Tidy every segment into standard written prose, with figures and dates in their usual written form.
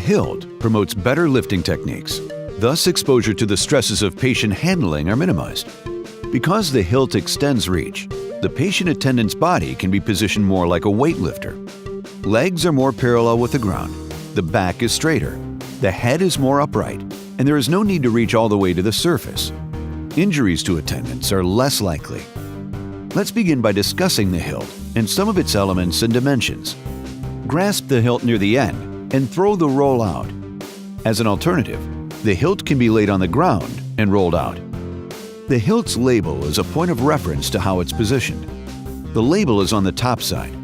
HILT promotes better lifting techniques. Thus, exposure to the stresses of patient handling are minimized. Because the HILT extends reach, the patient attendant's body can be positioned more like a weightlifter. Legs are more parallel with the ground, the back is straighter, the head is more upright, and there is no need to reach all the way to the surface. Injuries to attendants are less likely. Let's begin by discussing the HILT and some of its elements and dimensions. Grasp the HILT near the end and throw the roll out. As an alternative, the HILT can be laid on the ground and rolled out. The HILT's label is a point of reference to how it's positioned. The label is on the top side.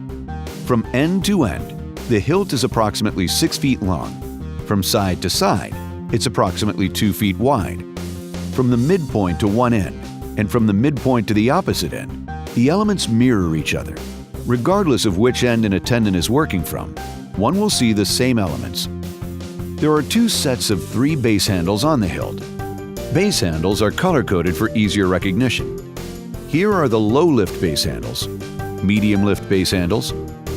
From end to end, the HILT is approximately 6 feet long. From side to side, it's approximately 2 feet wide. From the midpoint to one end, and from the midpoint to the opposite end, the elements mirror each other. Regardless of which end an attendant is working from, one will see the same elements. There are 2 sets of 3 base handles on the HILT. Base handles are color-coded for easier recognition. Here are the low-lift base handles, medium-lift base handles,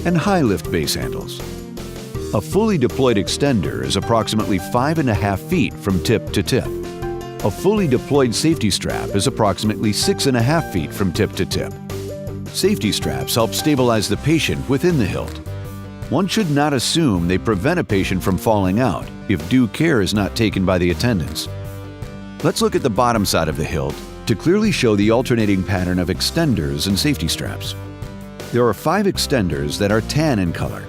and high-lift base handles. A fully deployed extender is approximately 5.5 feet from tip to tip. A fully deployed safety strap is approximately 6.5 feet from tip to tip. Safety straps help stabilize the patient within the HILT. One should not assume they prevent a patient from falling out if due care is not taken by the attendants. Let's look at the bottom side of the HILT to clearly show the alternating pattern of extenders and safety straps. There are 5 extenders that are tan in color.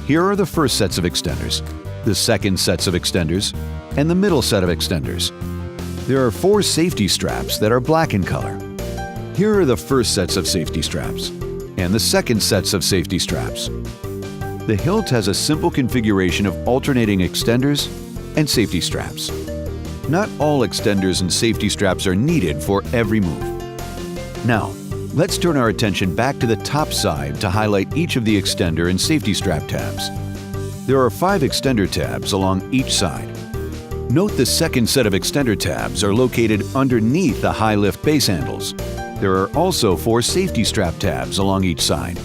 Here are the first sets of extenders, the second sets of extenders, and the middle set of extenders. There are 4 safety straps that are black in color. Here are the first sets of safety straps and the second sets of safety straps. The HILT has a simple configuration of alternating extenders and safety straps. Not all extenders and safety straps are needed for every move. Now, let's turn our attention back to the top side to highlight each of the extender and safety strap tabs. There are 5 extender tabs along each side. Note the second set of extender tabs are located underneath the high-lift base handles. There are also 4 safety strap tabs along each side.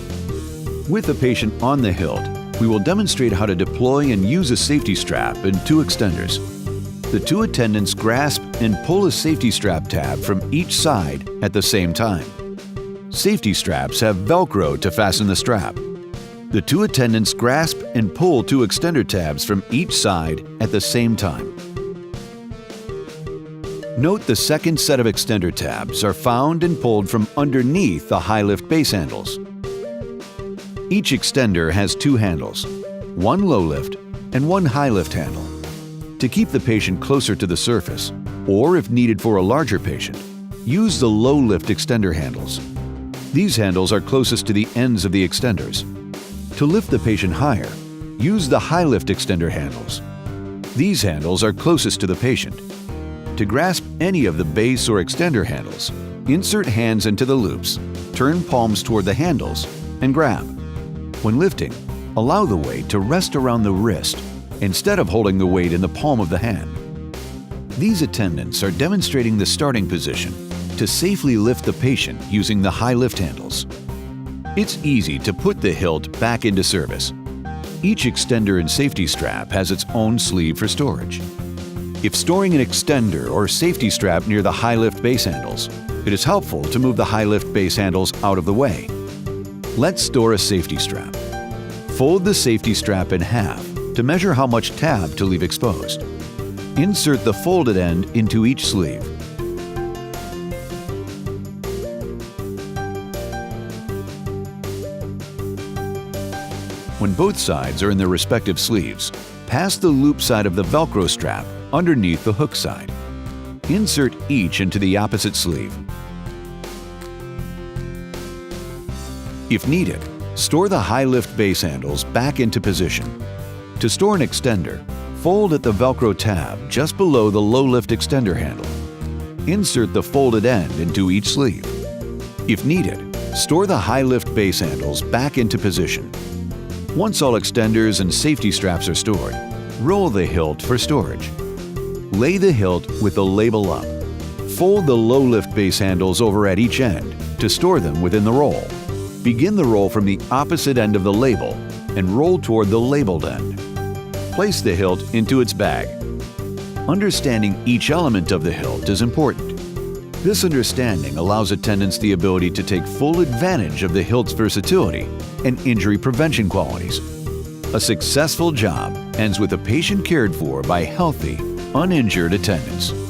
With the patient on the HILT, we will demonstrate how to deploy and use a safety strap and 2 extenders. The 2 attendants grasp and pull a safety strap tab from each side at the same time. Safety straps have Velcro to fasten the strap. The 2 attendants grasp and pull 2 extender tabs from each side at the same time. Note the second set of extender tabs are found and pulled from underneath the high-lift base handles. Each extender has 2 handles, one low-lift and one high-lift handle. To keep the patient closer to the surface, or if needed for a larger patient, use the low-lift extender handles. These handles are closest to the ends of the extenders. To lift the patient higher, use the high-lift extender handles. These handles are closest to the patient. To grasp any of the base or extender handles, insert hands into the loops, turn palms toward the handles, and grab. When lifting, allow the weight to rest around the wrist instead of holding the weight in the palm of the hand. These attendants are demonstrating the starting position to safely lift the patient using the high lift handles. It's easy to put the HILT back into service. Each extender and safety strap has its own sleeve for storage. If storing an extender or safety strap near the high lift base handles, it is helpful to move the high lift base handles out of the way. Let's store a safety strap. Fold the safety strap in half to measure how much tab to leave exposed. Insert the folded end into each sleeve. When both sides are in their respective sleeves, pass the loop side of the Velcro strap underneath the hook side. Insert each into the opposite sleeve. If needed, store the high-lift base handles back into position. To store an extender, fold at the Velcro tab just below the low-lift extender handle. Insert the folded end into each sleeve. If needed, store the high-lift base handles back into position. Once all extenders and safety straps are stored, roll the HILT for storage. Lay the HILT with the label up. Fold the low-lift base handles over at each end to store them within the roll. Begin the roll from the opposite end of the label and roll toward the labeled end. place the HILT into its bag. Understanding each element of the HILT is important. This understanding allows attendants the ability to take full advantage of the HILT's versatility and injury prevention qualities. A successful job ends with a patient cared for by healthy, uninjured attendants.